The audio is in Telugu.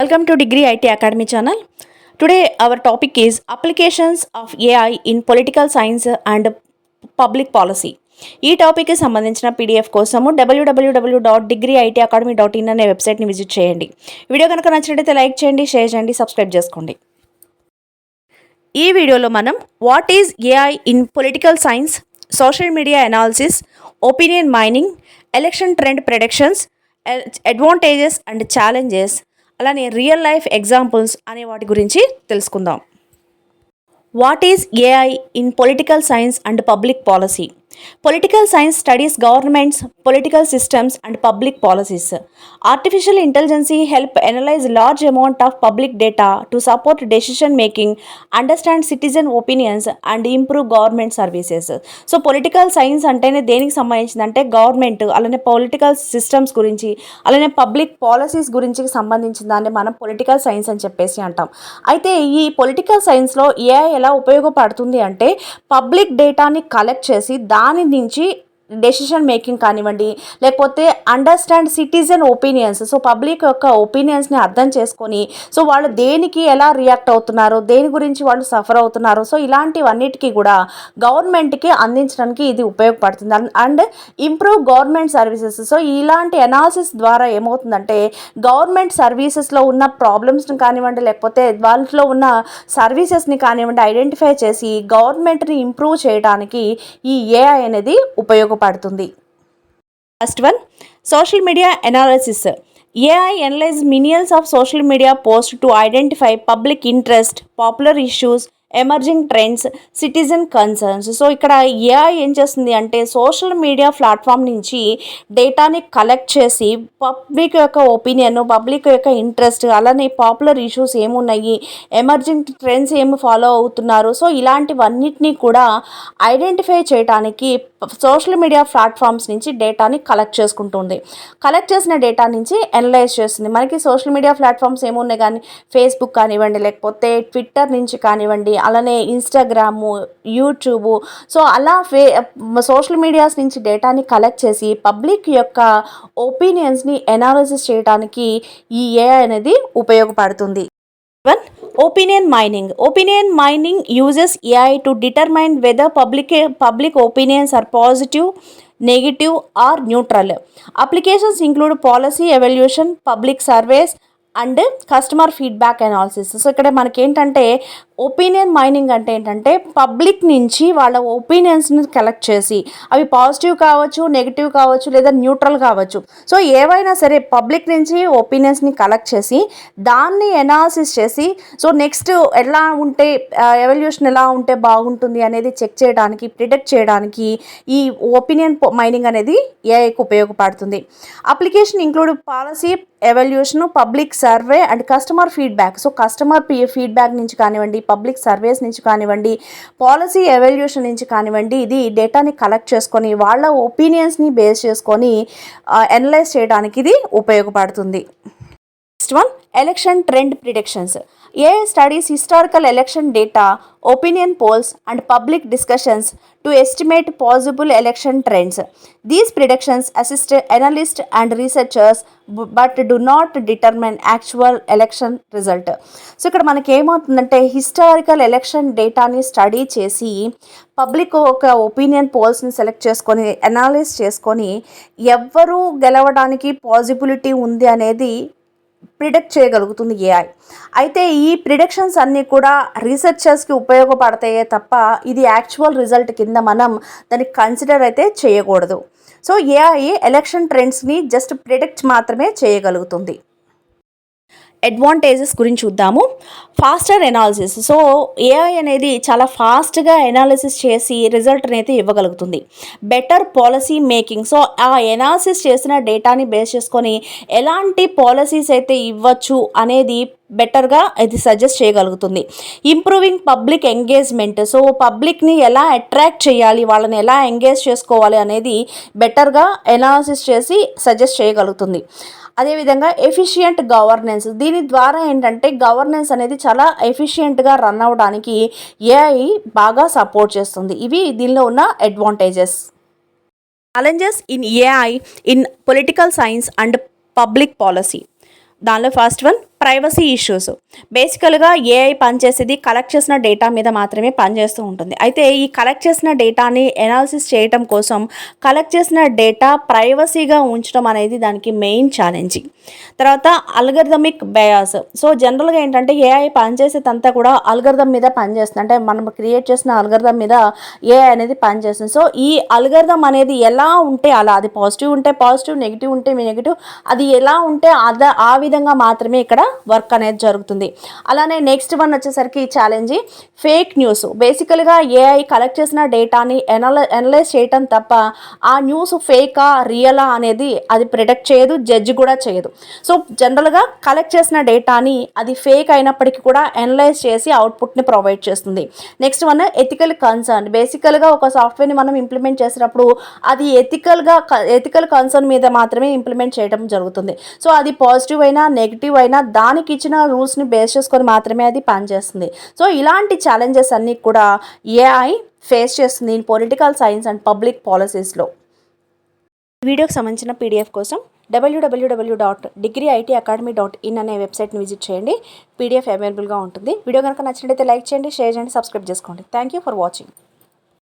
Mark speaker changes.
Speaker 1: Welcome to Degree IT Academy channel. Today our topic is applications of AI in political science and public policy. ఈ టాపిక్కి సంబంధించిన పీడిఎఫ్ కోసము www.degreeitacademy.in అనే వెబ్సైట్ని విజిట్ చేయండి. వీడియో కనుక నచ్చినట్లయితే లైక్ చేయండి, షేర్ చేయండి, సబ్స్క్రైబ్ చేసుకోండి. ఈ వీడియోలో మనం what is AI in political science, social media analysis, opinion mining, election trend predictions, advantages and challenges, అలానే రియల్ లైఫ్ ఎగ్జాంపుల్స్ అనే వాటి గురించి తెలుసుకుందాం. What is AI in political science and public policy? Political science studies governments, political systems and public policies. Artificial intelligence help analyse large amount of public data to support decision making, understand citizen opinions and improve government services. So political science అంటేనే దేనికి సంబంధించిందంటే గవర్నమెంట్, అలానే పొలిటికల్ సిస్టమ్స్ గురించి, అలానే పబ్లిక్ పాలసీస్ గురించి సంబంధించిన దాన్ని మనం పొలిటికల్ సైన్స్ అని చెప్పేసి అంటాం. అయితే ఈ పొలిటికల్ సైన్స్లో ఏఐ ఎలా ఉపయోగపడుతుంది అంటే పబ్లిక్ డేటాని కలెక్ట్ చేసి దాని నుంచి డెసిషన్ మేకింగ్ కానివ్వండి, లేకపోతే understand citizen opinions, so public యొక్క ఒపీనియన్స్ని అర్థం చేసుకొని సో వాళ్ళు దేనికి ఎలా రియాక్ట్ అవుతున్నారో, దేని గురించి వాళ్ళు సఫర్ అవుతున్నారో, సో ఇలాంటివన్నిటికీ కూడా గవర్నమెంట్కి అందించడానికి ఇది ఉపయోగపడుతుంది. And improve government services. So ఇలాంటి అనాలిసిస్ ద్వారా ఏమవుతుందంటే గవర్నమెంట్ సర్వీసెస్లో ఉన్న ప్రాబ్లమ్స్ని కానివ్వండి, లేకపోతే వాళ్ళలో ఉన్న సర్వీసెస్ని కానివ్వండి ఐడెంటిఫై చేసి గవర్నమెంట్ని ఇంప్రూవ్ చేయడానికి ఈ ఏఐ అనేది ఉపయోగపడుతుంది. First one, social media analysis. AI analyze millions of social media posts to identify public interest, popular issues, emerging trends, citizen concerns. So ఇక్కడ ఏఐ ఏం చేస్తుంది అంటే సోషల్ మీడియా ప్లాట్ఫామ్ నుంచి డేటాని కలెక్ట్ చేసి పబ్లిక్ యొక్క ఒపీనియన్, పబ్లిక్ యొక్క ఇంట్రెస్ట్, అలానే పాపులర్ ఇష్యూస్ ఏమున్నాయి, ఎమర్జింగ్ ట్రెండ్స్ ఏమి ఫాలో అవుతున్నారు, సో ఇలాంటివన్నిటినీ కూడా ఐడెంటిఫై చేయడానికి సోషల్ మీడియా ప్లాట్ఫామ్స్ నుంచి డేటాని కలెక్ట్ చేసుకుంటుంది. కలెక్ట్ చేసిన డేటా నుంచి అనలైజ్ చేస్తుంది. మనకి సోషల్ మీడియా ప్లాట్ఫామ్స్ ఏమున్నాయి కానీ ఫేస్బుక్ కానివ్వండి, లేకపోతే ట్విట్టర్ నుంచి కానివ్వండి, అలానే ఇన్స్టాగ్రాము, యూట్యూబు, సో అలా సోషల్ మీడియాస్ నుంచి డేటాని కలెక్ట్ చేసి పబ్లిక్ యొక్క ఒపీనియన్స్ని అనాలిసిస్ చేయడానికి ఈ ఏఐ అనేది ఉపయోగపడుతుంది. Opinion mining. Opinion mining uses AI to determine whether public opinions are positive, negative or neutral. Applications include policy evaluation, public surveys and customer feedback analysis. So ఇక్కడ మనకి ఏంటంటే ఒపీనియన్ మైనింగ్ అంటే ఏంటంటే పబ్లిక్ నుంచి వాళ్ళ ఒపీనియన్స్ని కలెక్ట్ చేసి అవి పాజిటివ్ కావచ్చు, నెగిటివ్ కావచ్చు, లేదా న్యూట్రల్ కావచ్చు, సో ఏవైనా సరే పబ్లిక్ నుంచి ఒపీనియన్స్ని కలెక్ట్ చేసి దాన్ని ఎనాలిసిస్ చేసి సో నెక్స్ట్ ఎలా ఉంటే ఎవల్యూషన్ ఎలా ఉంటే బాగుంటుంది అనేది చెక్ చేయడానికి, ప్రిడిక్ట్ చేయడానికి ఈ ఒపీనియన్ మైనింగ్ అనేది ఏఐకి ఉపయోగపడుతుంది. Application include policy evolution, public survey and customer feedback. So customer feedback నుంచి కానివ్వండి, పబ్లిక్ సర్వేస్ నుంచి కానివ్వండి, పాలసీ ఎవల్యూషన్ నుంచి కానివ్వండి, ఇది డేటాని కలెక్ట్ చేసుకొని వాళ్ళ ఒపీనియన్స్ని బేస్ చేసుకొని అనలైజ్ చేయడానికి ఇది ఉపయోగపడుతుంది. Next one, election trend predictions. AI studies historical election data, opinion polls and public discussions to estimate possible election trends. These predictions assist analysts and researchers but do not determine actual election result. So ఇక్కడ మనకి ఏమవుతుందంటే హిస్టారికల్ ఎలక్షన్ డేటాని స్టడీ చేసి పబ్లిక్ ఒక ఒపీనియన్ పోల్స్ని సెలెక్ట్ చేసుకొని అనాలిసిస్ చేసుకొని ఎవరు గెలవడానికి పాసిబిలిటీ ఉంది అనేది ప్రిడిక్ట్ చేయగలుగుతుంది ఏఐ. అయితే ఈ ప్రిడిక్షన్స్ అన్నీ కూడా రీసెర్చర్స్కి ఉపయోగపడతాయే తప్ప ఇది యాక్చువల్ రిజల్ట్ కింద మనం దాన్ని కన్సిడర్ అయితే చేయకూడదు. సో ఏఐ ఎలక్షన్ ట్రెండ్స్ని జస్ట్ ప్రిడిక్ట్ మాత్రమే చేయగలుగుతుంది. అడ్వాంటేజెస్ గురించి చూద్దాము. Faster analysis. సో ఏఐ అనేది చాలా ఫాస్ట్గా ఎనాలిసిస్ చేసి రిజల్ట్ అనేది ఇవ్వగలుగుతుంది. Better policy making. సో ఆ ఎనాలిసిస్ చేసిన డేటాని బేస్ చేసుకొని ఎలాంటి పాలసీస్ అయితే ఇవ్వచ్చు అనేది బెటర్గా ఇది సజెస్ట్ చేయగలుగుతుంది. Improving public engagement. సో పబ్లిక్ని ఎలా అట్రాక్ట్ చేయాలి, వాళ్ళని ఎలా ఎంగేజ్ చేసుకోవాలి అనేది బెటర్గా ఎనాలిసిస్ చేసి సజెస్ట్ చేయగలుగుతుంది. అదేవిధంగా ఎఫిషియంట్ గవర్నెన్స్. దీని ద్వారా ఏంటంటే గవర్నెన్స్ అనేది చాలా ఎఫిషియెంట్గా రన్ అవ్వడానికి ఏఐ బాగా సపోర్ట్ చేస్తుంది. ఇవి దీనిలో ఉన్న advantages. Challenges in AI in political science and public policy. దానిలో ఫస్ట్ వన్, ప్రైవసీ ఇష్యూస్. బేసికల్గా ఏఐ పనిచేసేది కలెక్ట్ చేసిన డేటా మీద మాత్రమే పనిచేస్తూ ఉంటుంది. అయితే ఈ కలెక్ట్ చేసిన డేటాని ఎనాలిసిస్ చేయటం కోసం కలెక్ట్ చేసిన డేటా ప్రైవసీగా ఉంచడం అనేది దానికి మెయిన్ ఛాలెంజింగ్. తర్వాత అల్గరిథమిక్ బయాస్. సో జనరల్గా ఏంటంటే ఏఐ పనిచేసేదంతా కూడా అల్గరిథం మీద పనిచేస్తుంది. అంటే మనం క్రియేట్ చేసిన అల్గరిథం మీద ఏఐ అనేది పనిచేస్తుంది. సో ఈ అల్గరిథం అనేది ఎలా ఉంటే అలా, అది పాజిటివ్ ఉంటే పాజిటివ్, నెగిటివ్ ఉంటే నెగిటివ్, అది ఎలా ఉంటే ఆ విధంగా మాత్రమే ఇక్కడ వర్క్ అనేది జరుగుతుంది. అలానే నెక్స్ట్ వన్ వచ్చేసరికి ఛాలెంజ్ ఫేక్ న్యూస్. బేసికల్గా ఏఐ కలెక్ట్ చేసిన డేటాని అనలైజ్ చేయటం తప్ప ఆ న్యూస్ ఫేకా రియలా అనేది అది ప్రిడిక్ట్ చేయదు, జడ్జ్ కూడా చేయదు. సో జనరల్గా కలెక్ట్ చేసిన డేటాని అది ఫేక్ అయినప్పటికీ కూడా అనలైజ్ చేసి అవుట్పుట్ని ప్రొవైడ్ చేస్తుంది. Next one ethical concern. బేసికల్గా ఒక సాఫ్ట్వేర్ని మనం ఇంప్లిమెంట్ చేసినప్పుడు అది ఎథికల్ కన్సర్న్ మీద మాత్రమే ఇంప్లిమెంట్ చేయడం జరుగుతుంది. సో అది పాజిటివ్ అయినా నెగిటివ్ అయినా దానికి ఇచ్చిన రూల్స్ని బేస్ చేసుకొని మాత్రమే అది పనిచేస్తుంది. సో ఇలాంటి ఛాలెంజెస్ అన్నీ కూడా ఏఐ ఫేస్ చేస్తుంది in political science and public పాలసీస్లో. వీడియోకి సంబంధించిన పీడిఎఫ్ కోసం www.degreeitacademy.in అనే వెబ్సైట్ని విజిట్ చేయండి. పీడిఎఫ్ అవైలబుల్గా ఉంటుంది. వీడియో కనుక నచ్చినట్లయితే లైక్ చేయండి, షేర్ చేయండి, సబ్స్క్రైబ్ చేసుకోండి. Thank you for watching.